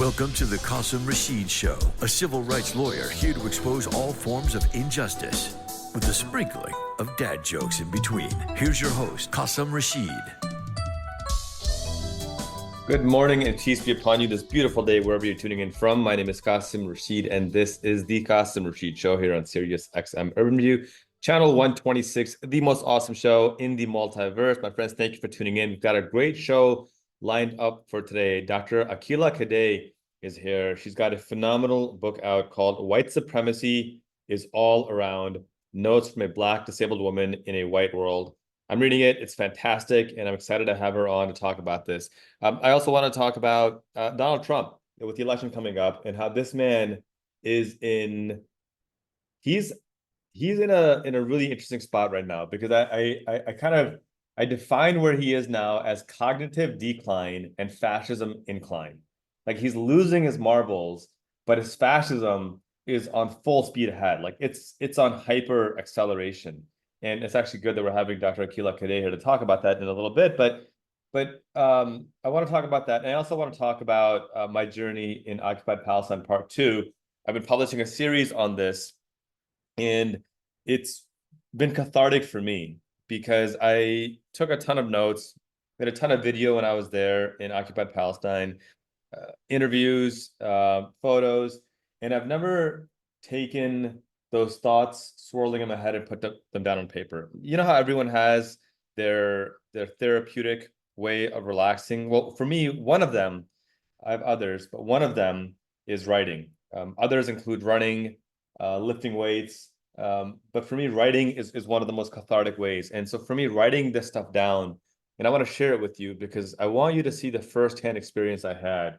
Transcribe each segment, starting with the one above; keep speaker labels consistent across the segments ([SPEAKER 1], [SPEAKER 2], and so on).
[SPEAKER 1] Welcome to the Qasim Rashid Show, a civil rights lawyer here to expose all forms of injustice with a sprinkling of dad jokes in between. Here's your host, Qasim Rashid.
[SPEAKER 2] Good morning and peace be upon you this beautiful day, wherever you're tuning in from. My name is Qasim Rashid, and this is the Qasim Rashid Show here on Sirius XM Urban View, channel 126, the most awesome show in the multiverse. My friends, thank you for tuning in. We've got a great show lined up for today. Dr. Aqila Kadei is here. She's got a phenomenal book out called White Supremacy is All Around, Notes from a Black Disabled Woman in a White World. I'm reading it. It's fantastic, and I'm excited to have her on to talk about this. I also want to talk about Donald Trump with the election coming up and how this man is he's in a really interesting spot right now, because I define where he is now as cognitive decline and fascism incline. Like, he's losing his marbles, but his fascism is on full speed ahead. Like, it's on hyper acceleration. And it's actually good that we're having Dr. Aqila Kadei here to talk about that in a little bit. But I want to talk about that. And I also want to talk about my journey in Occupied Palestine Part 2. I've been publishing a series on this, and it's been cathartic for me because I took a ton of notes, made a ton of video when I was there in Occupied Palestine, interviews, photos, and I've never taken those thoughts swirling in my head and put them down on paper. You know how everyone has their therapeutic way of relaxing? Well, for me, one of them, I have others, but one of them is writing. Others include running, lifting weights. But for me, writing is one of the most cathartic ways. And so for me, writing this stuff down, and I want to share it with you because I want you to see the firsthand experience I had,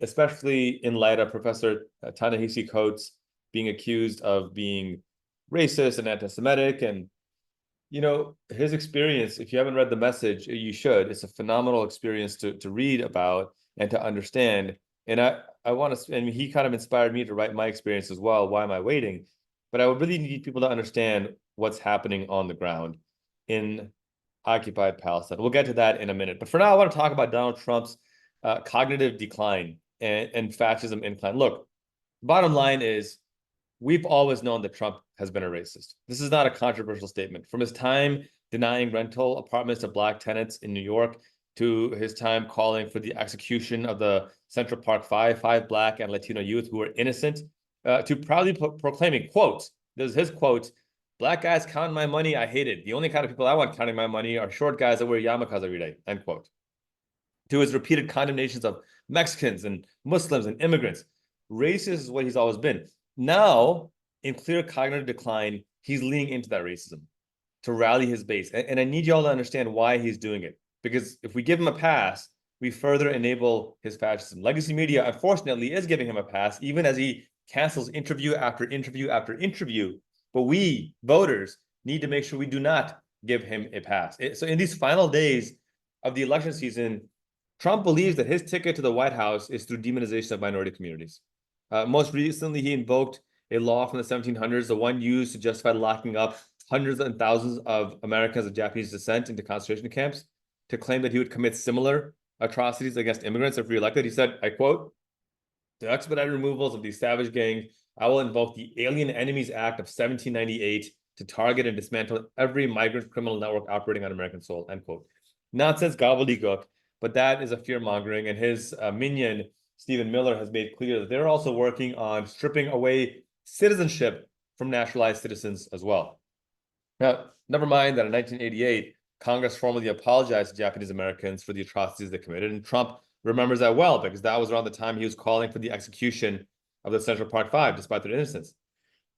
[SPEAKER 2] especially in light of Professor Ta-Nehisi Coates being accused of being racist and anti-Semitic. And, you know, his experience, if you haven't read The Message, you should. It's a phenomenal experience to read about and to understand. And I want to, and he kind of inspired me to write my experience as well. Why am I waiting? But I would really need people to understand what's happening on the ground in Occupied Palestine. We'll get to that in a minute. But for now, I want to talk about Donald Trump's cognitive decline and fascism incline. Look, bottom line is, we've always known that Trump has been a racist. This is not a controversial statement. From his time denying rental apartments to Black tenants in New York, to his time calling for the execution of the Central Park five Black and Latino youth who were innocent, to proudly proclaiming, quote, this is his quote, "Black guys counting my money, I hate it. The only kind of people I want counting my money are short guys that wear yarmulkes every day," end quote. To his repeated condemnations of Mexicans and Muslims and immigrants. Racist is what he's always been. Now, in clear cognitive decline, he's leaning into that racism to rally his base. And I need y'all to understand why he's doing it. Because if we give him a pass, we further enable his fascism. Legacy media, unfortunately, is giving him a pass, even as he cancels interview after interview after interview. But we, voters, need to make sure we do not give him a pass. So in these final days of the election season, Trump believes that his ticket to the White House is through demonization of minority communities. Most recently, he invoked a law from the 1700s, the one used to justify locking up hundreds and thousands of Americans of Japanese descent into concentration camps, to claim that he would commit similar atrocities against immigrants if reelected. He said, I quote, "To expedite removals of these savage gangs, I will invoke the Alien Enemies Act of 1798 to target and dismantle every migrant criminal network operating on American soil," end quote. Nonsense gobbledygook, but that is a fear-mongering, and his minion, Stephen Miller, has made clear that they're also working on stripping away citizenship from naturalized citizens as well. Now, never mind that in 1988, Congress formally apologized to Japanese Americans for the atrocities they committed, and Trump remembers that well because that was around the time he was calling for the execution of the Central Park Five, despite their innocence.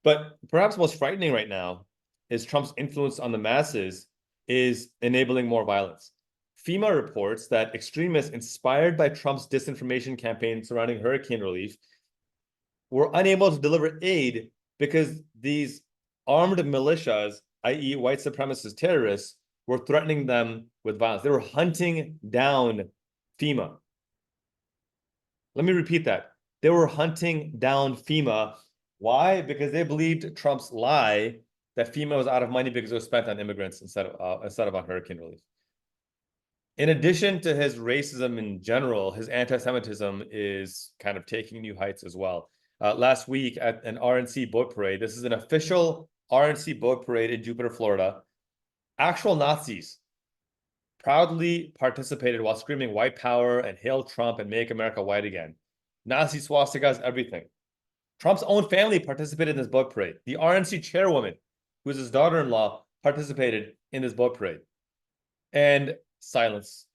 [SPEAKER 2] But perhaps most frightening right now is Trump's influence on the masses is enabling more violence. FEMA reports that extremists inspired by Trump's disinformation campaign surrounding hurricane relief were unable to deliver aid because these armed militias, i.e. white supremacist terrorists, were threatening them with violence. They were hunting down FEMA. Let me repeat that. They were hunting down FEMA. Why? Because they believed Trump's lie that FEMA was out of money because it was spent on immigrants instead of on hurricane relief. In addition to his racism in general, his anti-Semitism is kind of taking new heights as well. Last week at an RNC boat parade, this is an official RNC boat parade in Jupiter, Florida, actual Nazis proudly participated while screaming white power and hail Trump and make America white again. Nazi swastikas, everything. Trump's own family participated in this boat parade. The RNC chairwoman, who is his daughter-in-law, participated in this boat parade. And silence.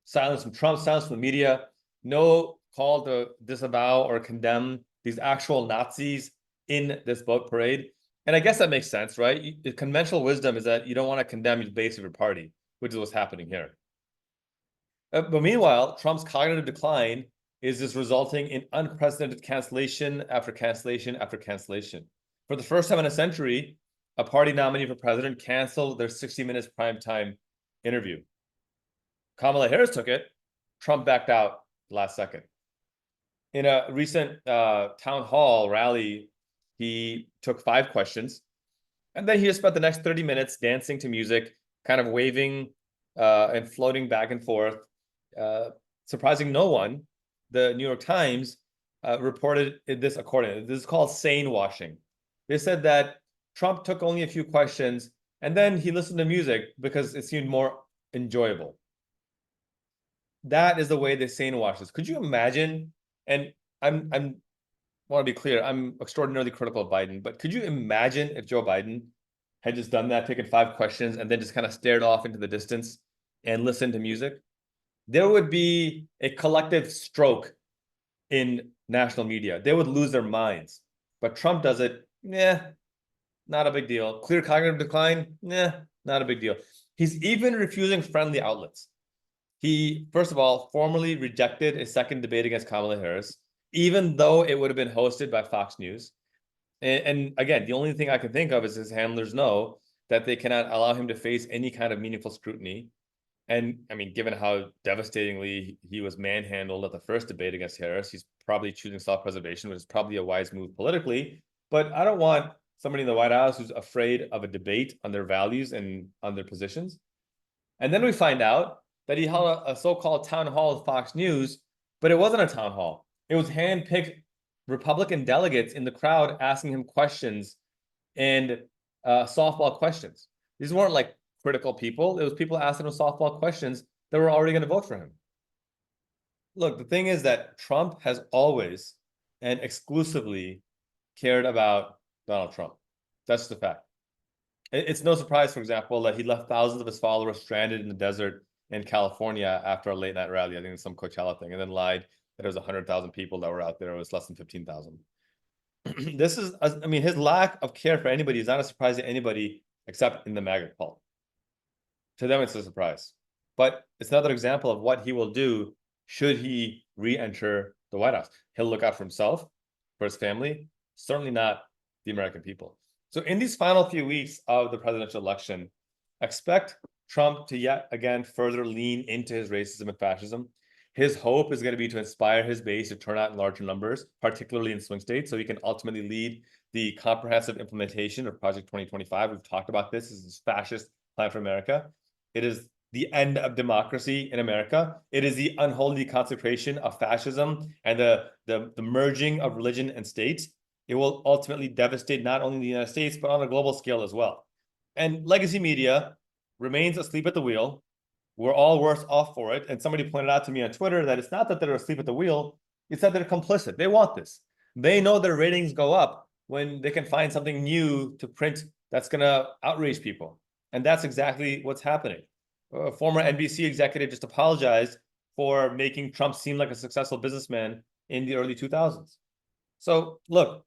[SPEAKER 2] Silence from Trump, silence from the media. No call to disavow or condemn these actual Nazis in this boat parade. And I guess that makes sense, right? The conventional wisdom is that you don't want to condemn the base of your party, which is what's happening here. But meanwhile, Trump's cognitive decline is just resulting in unprecedented cancellation after cancellation after cancellation. For the first time in a century, a party nominee for president canceled their 60 Minutes primetime interview. Kamala Harris took it. Trump backed out last second. In a recent town hall rally, he took 5 questions, and then he just spent the next 30 minutes dancing to music, kind of waving and floating back and forth. Surprising no one, the New York Times reported this accordingly. This is called sane washing. They said that Trump took only a few questions, and then he listened to music because it seemed more enjoyable. That is the way they sane wash this. Could you imagine? And I'm want to be clear, I'm extraordinarily critical of Biden, but could you imagine if Joe Biden had just done that, taken 5 questions, and then just kind of stared off into the distance and listened to music? There would be a collective stroke in national media. They would lose their minds. But Trump does it, not a big deal. Clear cognitive decline, not a big deal. He's even refusing friendly outlets. He, first of all, formally rejected a second debate against Kamala Harris, even though it would have been hosted by Fox News. And again, the only thing I can think of is his handlers know that they cannot allow him to face any kind of meaningful scrutiny. And I mean, given how devastatingly he was manhandled at the first debate against Harris, he's probably choosing self-preservation, which is probably a wise move politically. But I don't want somebody in the White House who's afraid of a debate on their values and on their positions. And then we find out that he held a so-called town hall with Fox News, but it wasn't a town hall. It was hand-picked Republican delegates in the crowd asking him questions and softball questions. These weren't like critical people. It was people asking him softball questions that were already going to vote for him. Look, the thing is that Trump has always and exclusively cared about Donald Trump. That's the fact. It's no surprise, for example, that he left thousands of his followers stranded in the desert in California after a late night rally. I think it's some Coachella thing, and then lied that there was 100,000 people that were out there. It was less than 15,000. This is, I mean, his lack of care for anybody is not a surprise to anybody except in the MAGA cult. To them, it's a surprise. But it's another example of what he will do should he re-enter the White House. He'll look out for himself, for his family, certainly not the American people. So in these final few weeks of the presidential election, expect Trump to yet again further lean into his racism and fascism. His hope is going to be to inspire his base to turn out in larger numbers, particularly in swing states, so he can ultimately lead the comprehensive implementation of Project 2025. We've talked about this. This is fascist plan for America. It is the end of democracy in America. It is the unholy consecration of fascism and the merging of religion and state. It will ultimately devastate not only the United States, but on a global scale as well. And legacy media remains asleep at the wheel. We're all worse off for it. And somebody pointed out to me on Twitter that it's not that they're asleep at the wheel, it's that they're complicit. They want this. They know their ratings go up when they can find something new to print that's going to outrage people. And that's exactly what's happening. A former NBC executive just apologized for making Trump seem like a successful businessman in the early 2000s. So look,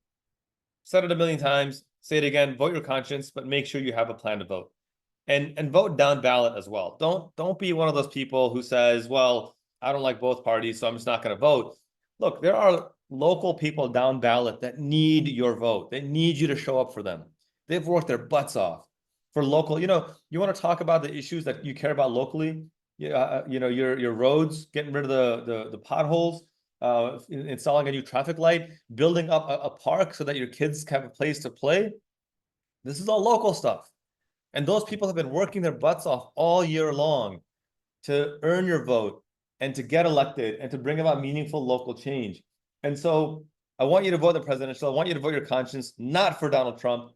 [SPEAKER 2] said it a million times, say it again, vote your conscience, but make sure you have a plan to vote. And vote down ballot as well. Don't be one of those people who says, well, I don't like both parties, so I'm just not going to vote. Look, there are local people down ballot that need your vote. They need you to show up for them. They've worked their butts off for local. You want to talk about the issues that you care about locally. Your roads, getting rid of the potholes, installing a new traffic light, building up a park so that your kids have a place to play. This is all local stuff. And those people have been working their butts off all year long to earn your vote and to get elected and to bring about meaningful local change. And so I want you to vote the presidential. I want you to vote your conscience, not for Donald Trump,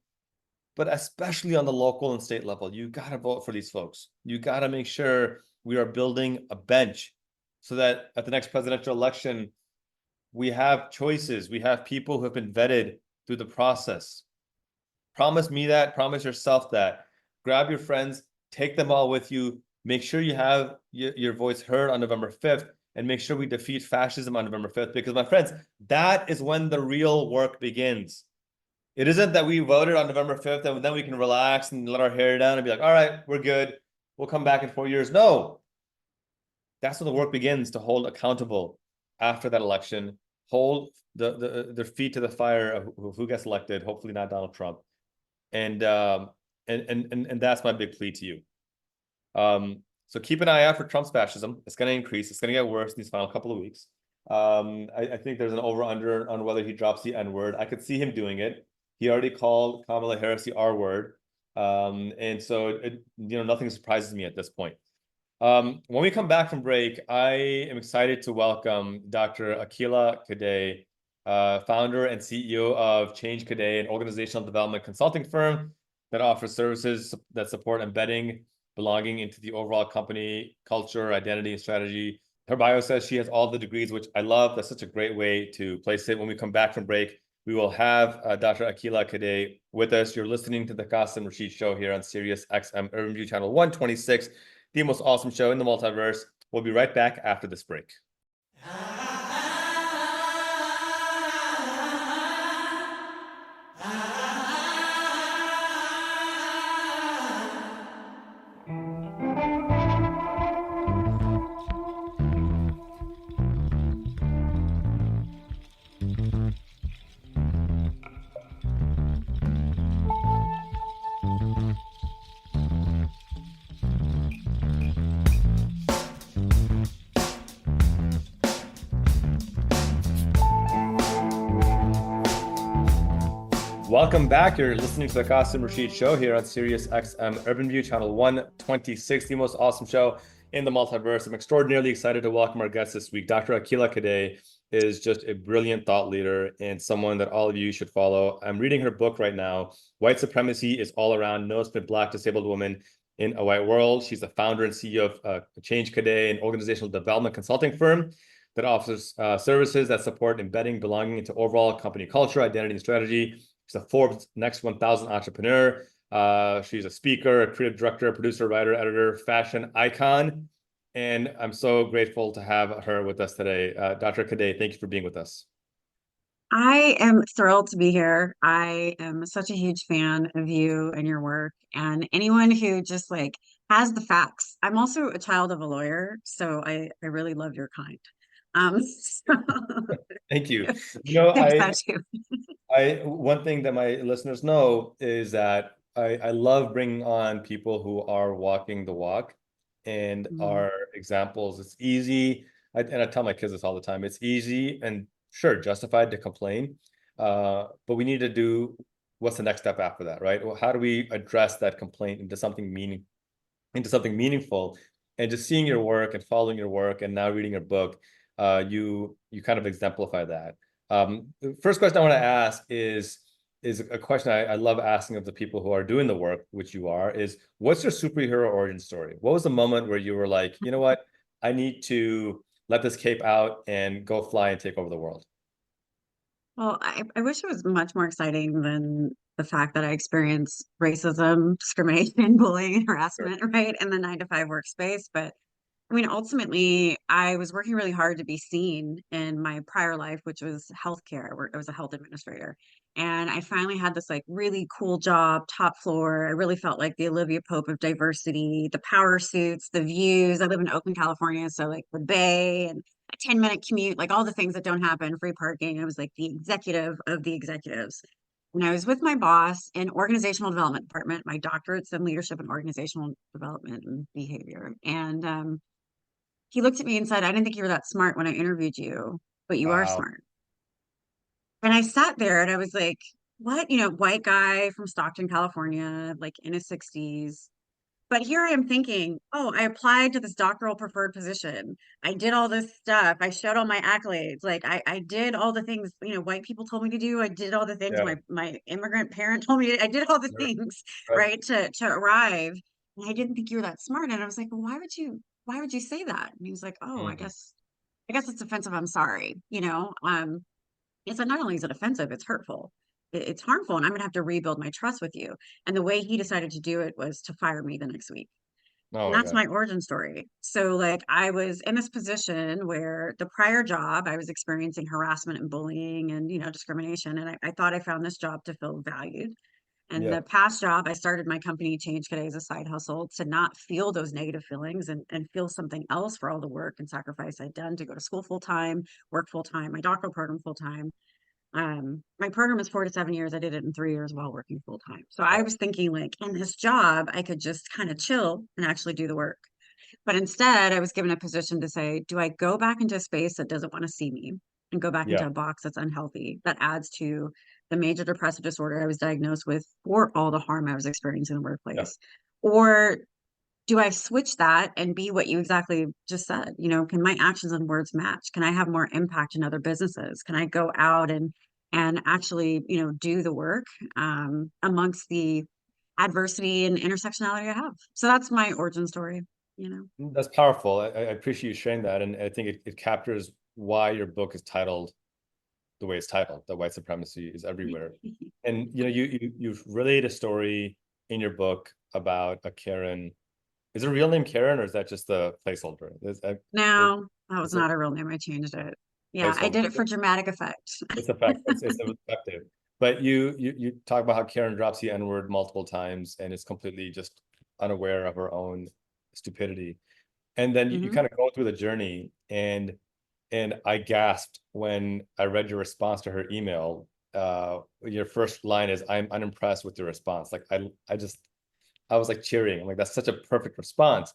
[SPEAKER 2] but especially on the local and state level. You got to vote for these folks. You got to make sure we are building a bench so that at the next presidential election, we have choices. We have people who have been vetted through the process. Promise me that, promise yourself that. Grab your friends, take them all with you. Make sure you have your voice heard on November 5th, and make sure we defeat fascism on November 5th. Because, my friends, that is when the real work begins. It isn't that we voted on November 5th and then we can relax and let our hair down and be like, all right, we're good. We'll come back in 4 years. No, that's when the work begins to hold accountable after that election, hold their feet to the fire of who gets elected, hopefully not Donald Trump. And that's my big plea to you. So keep an eye out for Trump's fascism. It's going to increase. It's going to get worse in these final couple of weeks. I think there's an over-under on whether he drops the N-word. I could see him doing it. He already called Kamala Harris the R-word. And so, nothing surprises me at this point. When we come back from break, I am excited to welcome Dr. Akila Kadei, founder and CEO of Change Kadei, an organizational development consulting firm that offers services that support embedding belonging into the overall company culture, identity, and strategy. Her bio says she has all the degrees, which I love. That's such a great way to place it. When we come back from break, we will have Dr. Akila Kadei with us. You're listening to the Qasim Rashid Show here on Sirius XM Urban View Channel 126, the most awesome show in the multiverse. We'll be right back after this break. Welcome back. You're listening to the Qasim Rashid Show here on Sirius XM Urban View Channel 126, the most awesome show in the multiverse. I'm extraordinarily excited to welcome our guest this week. Dr. Akila Kadei is just a brilliant thought leader and someone that all of you should follow. I'm reading her book right now. White Supremacy is All Around, No Split Black Disabled Woman in a White World. She's the founder and CEO of Change Kadei, an organizational development consulting firm that offers services that support embedding belonging into overall company culture, identity, and strategy. She's a Forbes Next 1000 entrepreneur. She's a speaker, a creative director, producer, writer, editor, fashion icon. And I'm so grateful to have her with us today. Dr. Kadei, thank you for being with us.
[SPEAKER 3] I am thrilled to be here. I am such a huge fan of you and your work, and anyone who just like has the facts. I'm also a child of a lawyer, so I really love your kind. So
[SPEAKER 2] Thank you.
[SPEAKER 3] there's that too.
[SPEAKER 2] One thing that my listeners know is that I love bringing on people who are walking the walk and are examples. It's easy, and I tell my kids this all the time. It's easy and sure, justified to complain, but we need to do what's the next step after that, right? Well, how do we address that complaint into something meaningful? And just seeing your work and following your work and now reading your book, you kind of exemplify that. The first question I want to ask is a question I love asking of the people who are doing the work, which you are, is what's your superhero origin story? What was the moment where you were like, you know what, I need to let this cape out and go fly and take over the world?
[SPEAKER 3] Well, I wish it was much more exciting than the fact that I experienced racism, discrimination, bullying, and
[SPEAKER 2] Sure.
[SPEAKER 3] harassment, right, in the 9 to 5 workspace. But I mean, ultimately, I was working really hard to be seen in my prior life, which was healthcare. I was a health administrator. And I finally had this like really cool job, top floor. I really felt like the Olivia Pope of diversity, the power suits, the views. I live in Oakland, California. So like the Bay and a 10-minute commute, like all the things that don't happen, free parking. I was like the executive of the executives. And I was with my boss in organizational development department. My doctorate's in leadership and organizational development and behavior. And he looked at me and said, I didn't think you were that smart when I interviewed you, but you are
[SPEAKER 2] Wow.
[SPEAKER 3] smart. And I sat there and I was like, what? White guy from Stockton, California, like in his 60s. But here I am thinking, oh, I applied to this doctoral preferred position. I did all this stuff. I showed all my accolades. Like I did all the things, white people told me to do. I did all the things
[SPEAKER 2] Yeah.
[SPEAKER 3] my immigrant parent told me I did all the
[SPEAKER 2] Right.
[SPEAKER 3] things,
[SPEAKER 2] Right.
[SPEAKER 3] right, to arrive. And I didn't think you were that smart. And I was like, well, why would you say that? And he was like, oh, I
[SPEAKER 2] Mhm.
[SPEAKER 3] guess it's offensive. I'm sorry. It's like, not only is it offensive, it's hurtful. It's harmful, and I'm gonna have to rebuild my trust with you. And the way he decided to do it was to fire me the next week.
[SPEAKER 2] Oh
[SPEAKER 3] And
[SPEAKER 2] my
[SPEAKER 3] that's
[SPEAKER 2] God.
[SPEAKER 3] my origin story. So, like, I was in this position where the prior job, I was experiencing harassment and bullying and, discrimination. And I thought I found this job to feel valued. And
[SPEAKER 2] Yeah.
[SPEAKER 3] the past job, I started my company Change Today as a side hustle to not feel those negative feelings and feel something else for all the work and sacrifice I'd done to go to school full time, work full time, my doctoral program full time. My program is 4 to 7 years. I did it in 3 years while working full time. So I
[SPEAKER 2] Wow.
[SPEAKER 3] was thinking, like, in this job, I could just kind of chill and actually do the work. But instead, I was given a position to say, do I go back into a space that doesn't want to see me and go back
[SPEAKER 2] Yeah.
[SPEAKER 3] into a box that's unhealthy, that adds to the major depressive disorder I was diagnosed with for all the harm I was experiencing in the
[SPEAKER 2] Yeah.
[SPEAKER 3] workplace? Or do I switch that and be what you exactly just said? Can my actions and words match? Can I have more impact in other businesses? Can I go out and actually, do the work amongst the adversity and intersectionality I have? So that's my origin story.
[SPEAKER 2] That's powerful. I appreciate you sharing that. And I think it captures why your book is titled the way it's titled, that white supremacy is everywhere. And you've relayed a story in your book about a Karen. Is it a real name Karen, or is that just a placeholder?
[SPEAKER 3] No, that was
[SPEAKER 2] It's a
[SPEAKER 3] not a real name. I changed it. Yeah, I
[SPEAKER 2] placeholder.
[SPEAKER 3] did it for dramatic effect.
[SPEAKER 2] It's effect. It's effective. But you talk about how Karen drops the N-word multiple times and is completely just unaware of her own stupidity. And then you
[SPEAKER 3] Hmm.
[SPEAKER 2] kind of go through the journey, and I gasped when I read your response to her email. Your first line is, "I'm unimpressed with your response." Like I was like cheering. I'm like, that's such a perfect response.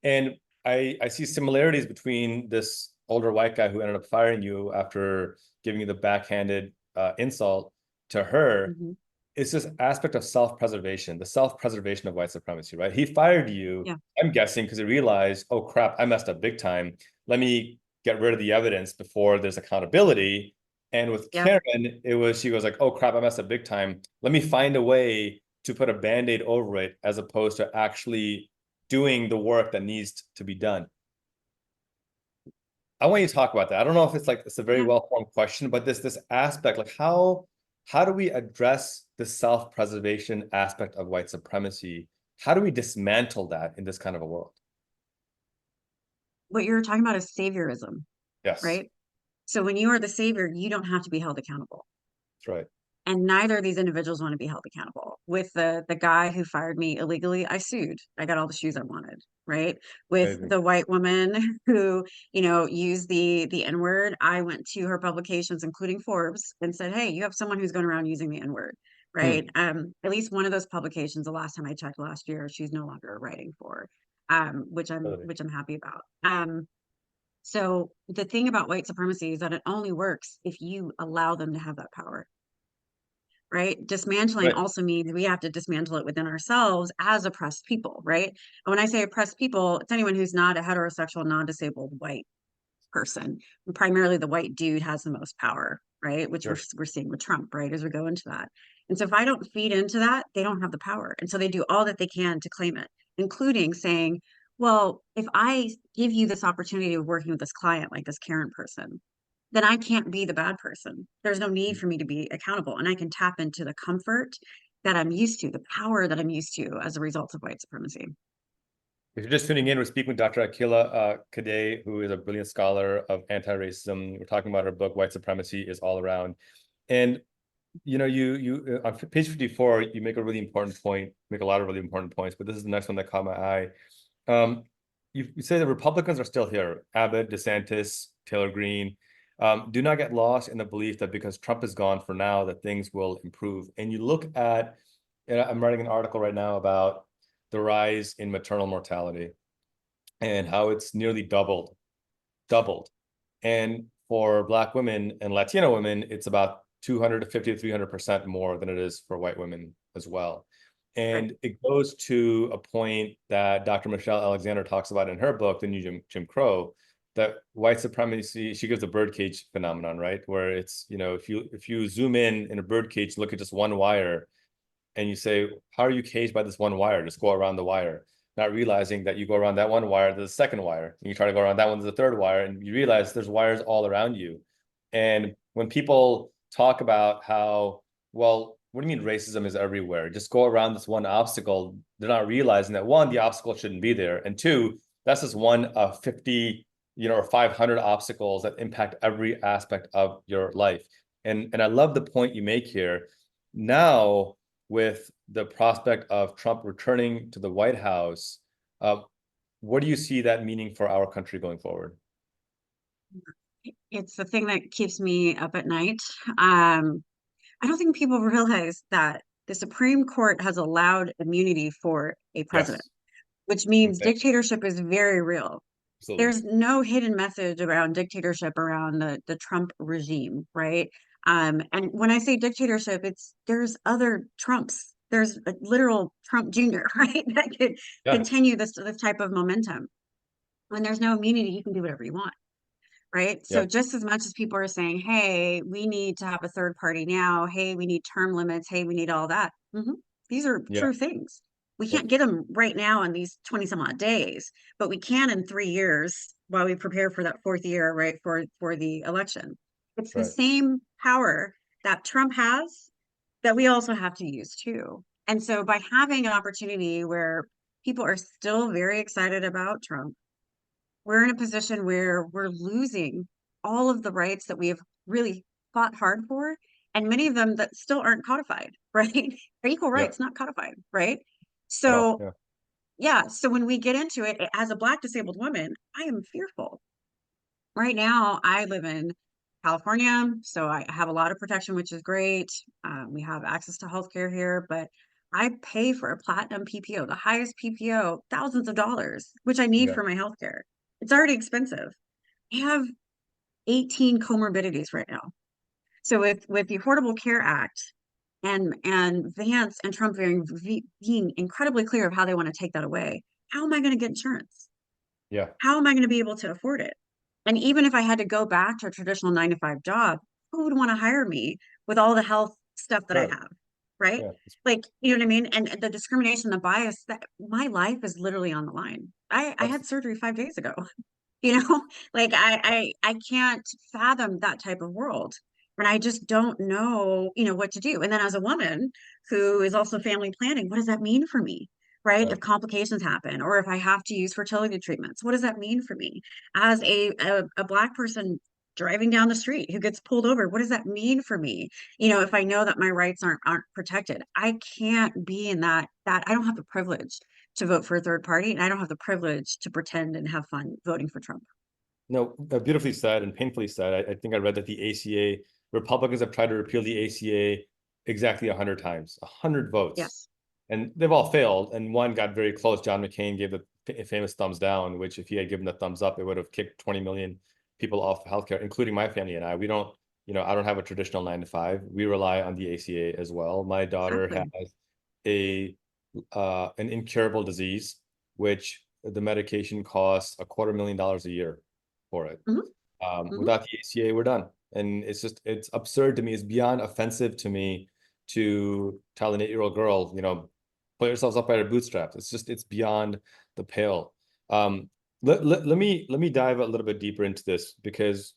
[SPEAKER 2] And I see similarities between this older white guy who ended up firing you after giving you the backhanded insult to her.
[SPEAKER 3] Hmm.
[SPEAKER 2] It's this aspect of self-preservation, the self-preservation of white supremacy, right? He fired you,
[SPEAKER 3] Yeah,
[SPEAKER 2] I'm guessing, because he realized, oh crap, I messed up big time. Let me get rid of the evidence before there's accountability. And with
[SPEAKER 3] yeah.
[SPEAKER 2] Karen, she was like, oh crap, I messed up big time. Let me find a way to put a band-aid over it, as opposed to actually doing the work that needs to be done. I want you to talk about that. I don't know if it's a very
[SPEAKER 3] Yeah.
[SPEAKER 2] well-formed question, but this aspect, like how do we address the self-preservation aspect of white supremacy? How do we dismantle that in this kind of a world?
[SPEAKER 3] What you're talking about is saviorism,
[SPEAKER 2] Yes,
[SPEAKER 3] right? So when you are the savior, you don't have to be held accountable.
[SPEAKER 2] that's right.
[SPEAKER 3] And neither of these individuals want to be held accountable. With the guy who fired me illegally, I sued. I got all the shoes I wanted, right? With
[SPEAKER 2] Amazing.
[SPEAKER 3] the white woman who, used the N-word, I went to her publications, including Forbes, and said, "Hey, you have someone who's going around using the N-word."
[SPEAKER 2] Hmm.
[SPEAKER 3] Right. At least one of those publications, the last time I checked last year, she's no longer writing for, which I'm
[SPEAKER 2] Really.
[SPEAKER 3] which I'm happy about. So the thing about white supremacy is that it only works if you allow them to have that power, right? Dismantling
[SPEAKER 2] Right.
[SPEAKER 3] also means we have to dismantle it within ourselves as oppressed people, right? And when I say oppressed people, it's anyone who's not a heterosexual, non-disabled white person. And primarily the white dude has the most power, right? Which we're,
[SPEAKER 2] Sure.
[SPEAKER 3] we're seeing with Trump, right? As we go into that. And so if I don't feed into that, they don't have the power. And so they do all that they can to claim it, including saying, well, if I give you this opportunity of working with this client, like this Karen person, then I can't be the bad person. There's no need for me to be accountable. And I can tap into the comfort that I'm used to, the power that I'm used to as a result of white supremacy.
[SPEAKER 2] If you're just tuning in, we're speaking with Dr. Akila Kadei, who is a brilliant scholar of anti-racism. We're talking about her book, White Supremacy is All Around. And you on page 54, you make a really important point, make a lot of really important points, but this is the next one that caught my eye. Um, you say the Republicans are still here, Abbott, DeSantis, Taylor Greene. Do not get lost in the belief that because Trump is gone for now, that things will improve. And you look at, I'm writing an article right now about the rise in maternal mortality and how it's nearly doubled. And for Black women and Latino women, it's about 250 to 300% more than it is for white women as well. And it goes to a point that Dr. Michelle Alexander talks about in her book, The New Jim Crow, that white supremacy, she gives a birdcage phenomenon, right? Where it's, if you zoom in a birdcage, look at just one wire, and you say, how are you caged by this one wire? Just go around the wire, not realizing that you go around that one wire to the second wire, and you try to go around that one to the third wire, and you realize there's wires all around you. And when people talk about how, well, what do you mean racism is everywhere? Just go around this one obstacle. They're not realizing that, one, the obstacle shouldn't be there. And two, that's just one of 50, or 500 obstacles that impact every aspect of your life. And I love the point you make here. Now, with the prospect of Trump returning to the White House, what do you see that meaning for our country going forward?
[SPEAKER 3] It's the thing that keeps me up at night. I don't think people realize that the Supreme Court has allowed immunity for a president,
[SPEAKER 2] Yes.
[SPEAKER 3] which means
[SPEAKER 2] Okay.
[SPEAKER 3] dictatorship is very real.
[SPEAKER 2] Absolutely.
[SPEAKER 3] There's no hidden message around dictatorship around the Trump regime, right? And when I say dictatorship, there's other Trumps. There's a literal Trump Jr., right? That could
[SPEAKER 2] Yeah.
[SPEAKER 3] continue this type of momentum. When there's no immunity, you can do whatever you want, right? So
[SPEAKER 2] Yep.
[SPEAKER 3] just as much as people are saying, hey, we need to have a third party now, hey, we need term limits, hey, we need all that. These are
[SPEAKER 2] Yeah.
[SPEAKER 3] true things. We
[SPEAKER 2] Yep.
[SPEAKER 3] can't get them right now in these 20 some odd days, but we can in 3 years while we prepare for that fourth year, right? For the election. It's the
[SPEAKER 2] Right.
[SPEAKER 3] same power that Trump has that we also have to use too. And so by having an opportunity where people are still very excited about Trump, we're in a position where we're losing all of the rights that we have really fought hard for, and many of them that still aren't codified, right? Are equal
[SPEAKER 2] Yeah.
[SPEAKER 3] rights, not codified, right?
[SPEAKER 2] At all.
[SPEAKER 3] So,
[SPEAKER 2] Yeah.
[SPEAKER 3] yeah, so when we get into it, as a Black disabled woman, I am fearful. Right now, I live in California, so I have a lot of protection, which is great. We have access to healthcare here, but I pay for a platinum PPO, the highest PPO, thousands of dollars, which I need
[SPEAKER 2] Yeah.
[SPEAKER 3] for my healthcare. It's already expensive. I have 18 comorbidities right now. So with the Affordable Care Act and Vance and Trump being incredibly clear of how they want to take that away, how am I going to get insurance?
[SPEAKER 2] Yeah.
[SPEAKER 3] How am I going to be able to afford it? And even if I had to go back to a traditional 9 to 5 job, who would want to hire me with all the health stuff that I
[SPEAKER 2] Sure.
[SPEAKER 3] have? Right?
[SPEAKER 2] Yeah.
[SPEAKER 3] Like, you know what I mean? And the discrimination, the bias, that my life is literally on the line. I had surgery 5 days ago. Like I can't fathom that type of world. And I just don't know, what to do. And then as a woman who is also family planning, what does that mean for me? Right? If
[SPEAKER 2] Right.
[SPEAKER 3] complications happen or if I have to use fertility treatments, what does that mean for me? As a Black person driving down the street who gets pulled over, what does that mean for me? If I know that my rights aren't protected, I can't be in that I don't have the privilege to vote for a third party, and I don't have the privilege to pretend and have fun voting for Trump.
[SPEAKER 2] No, beautifully said and painfully said. I think I read that the ACA, Republicans have tried to repeal the ACA exactly 100 times, 100 votes.
[SPEAKER 3] Yes.
[SPEAKER 2] And they've all failed. And one got very close. John McCain gave the famous thumbs down, which if he had given the thumbs up, it would have kicked 20 million people off healthcare, including my family and I. We don't, I don't have a traditional 9 to 5. We rely on the ACA as well. My daughter
[SPEAKER 3] Exactly.
[SPEAKER 2] has an incurable disease, which the medication costs $250,000 a year for it.
[SPEAKER 3] Mhm, mhm.
[SPEAKER 2] Without the ACA, we're done. And it's absurd to me. It's beyond offensive to me to tell an 8-year-old girl, pull yourselves up by your bootstraps. It's beyond the pale. Let me dive a little bit deeper into this, because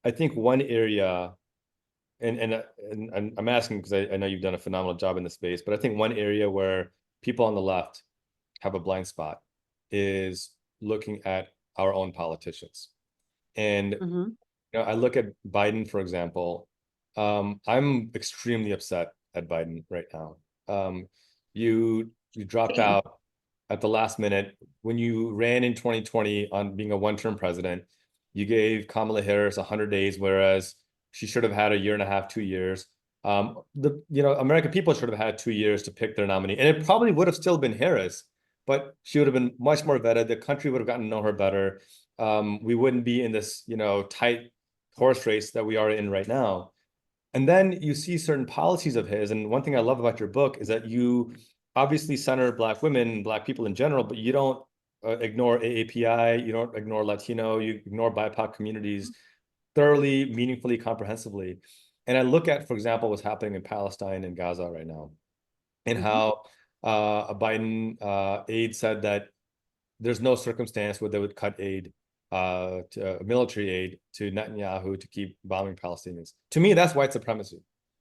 [SPEAKER 2] I think one area, and I'm asking because I know you've done a phenomenal job in the space, but I think one area where people on the left have a blind spot is looking at our own politicians. And
[SPEAKER 3] Mhm.
[SPEAKER 2] I look at Biden, for example. I'm extremely upset at Biden right now. Um, you dropped
[SPEAKER 3] Same.
[SPEAKER 2] out at the last minute when you ran in 2020 on being a one-term president. You gave Kamala Harris 100 days, whereas she should have had a year and a half, 2 years. American people should have had 2 years to pick their nominee, and it probably would have still been Harris, but she would have been much more vetted. The country would have gotten to know her better. We wouldn't be in this, tight horse race that we are in right now. And then you see certain policies of his. And one thing I love about your book is that you obviously center Black women, Black people in general, but you don't ignore AAPI, you don't ignore Latino, you ignore BIPOC communities thoroughly, meaningfully, comprehensively. And I look at, for example, what's happening in Palestine and Gaza right now, and how a Biden aide said that there's no circumstance where they would cut aid, military aid to Netanyahu to keep bombing Palestinians. To me, that's white supremacy,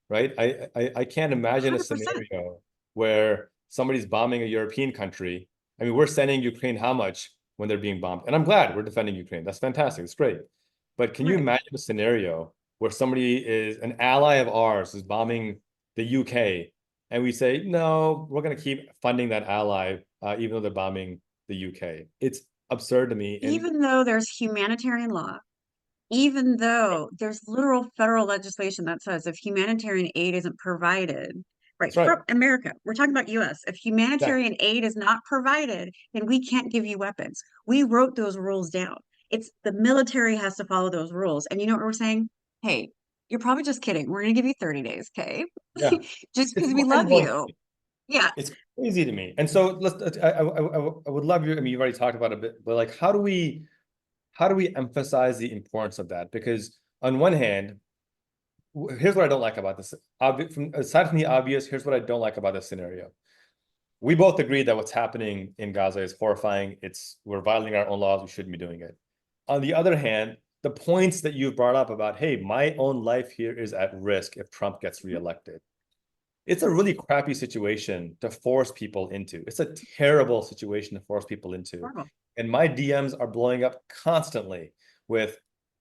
[SPEAKER 2] right? I can't imagine a
[SPEAKER 3] 100%.
[SPEAKER 2] scenario where somebody's bombing a European country. I mean, we're sending Ukraine how much when they're being bombed? And I'm glad we're defending Ukraine. That's fantastic. It's great. But can you
[SPEAKER 3] Right.
[SPEAKER 2] imagine a scenario where somebody is an ally of ours is bombing the UK, and we say, no, we're going to keep funding that ally, even though they're bombing the UK. It's absurd to me. And
[SPEAKER 3] Even though there's humanitarian law, even though there's literal federal legislation that says if humanitarian aid isn't provided, right,
[SPEAKER 2] that's right.
[SPEAKER 3] from America, we're talking about US, if
[SPEAKER 2] Exactly.
[SPEAKER 3] humanitarian aid is not provided, then we can't give you weapons. We wrote those rules down. It's the military has to follow those rules. And you know what we're saying? Hey, you're probably just kidding. We're going to give you 30 days, okay?
[SPEAKER 2] Yeah.
[SPEAKER 3] Just
[SPEAKER 2] It's
[SPEAKER 3] because we love
[SPEAKER 2] mind-blowing.
[SPEAKER 3] you. Yeah.
[SPEAKER 2] It's crazy to me. And so I would love your, I mean, you've already talked about it a bit, but like, how do we emphasize the importance of that? Because on one hand, here's what I don't like about this. Aside from the obvious, here's what I don't like about this scenario. We both agree that what's happening in Gaza is horrifying. We're violating our own laws. We shouldn't be doing it. On the other hand, the points that you've brought up about, hey, my own life here is at risk if Trump gets reelected. It's a really crappy situation to force people into. It's a terrible situation to force people into.
[SPEAKER 3] Horrible.
[SPEAKER 2] And my DMs are blowing up constantly with,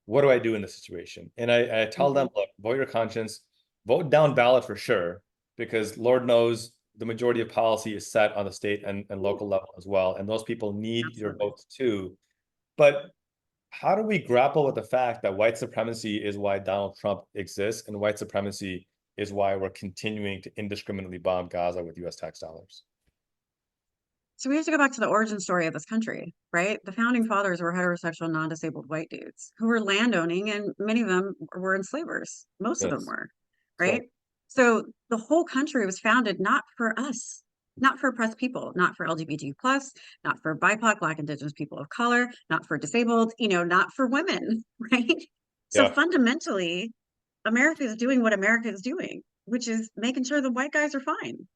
[SPEAKER 2] what do I do in this situation? And I tell them, look, vote your conscience, vote down ballot for sure, because Lord knows the majority of policy is set on the state and local level as well. And those people need your
[SPEAKER 3] Absolutely.
[SPEAKER 2] votes too. But how do we grapple with the fact that white supremacy is why Donald Trump exists, and white supremacy is why we're continuing to indiscriminately bomb Gaza with US tax dollars?
[SPEAKER 3] So we have to go back to the origin story of this country, right? The founding fathers were heterosexual, non-disabled white dudes who were landowning, and many of them were enslavers. Most of them
[SPEAKER 2] Yes,
[SPEAKER 3] were,
[SPEAKER 2] that's right.
[SPEAKER 3] right? So the whole country was founded not for us, not for oppressed people, not for LGBTQ plus, not for BIPOC, Black, Indigenous people of color, not for disabled, not for women, right? So
[SPEAKER 2] Yeah,
[SPEAKER 3] fundamentally, America is doing what America is doing, which is making sure the white guys are fine,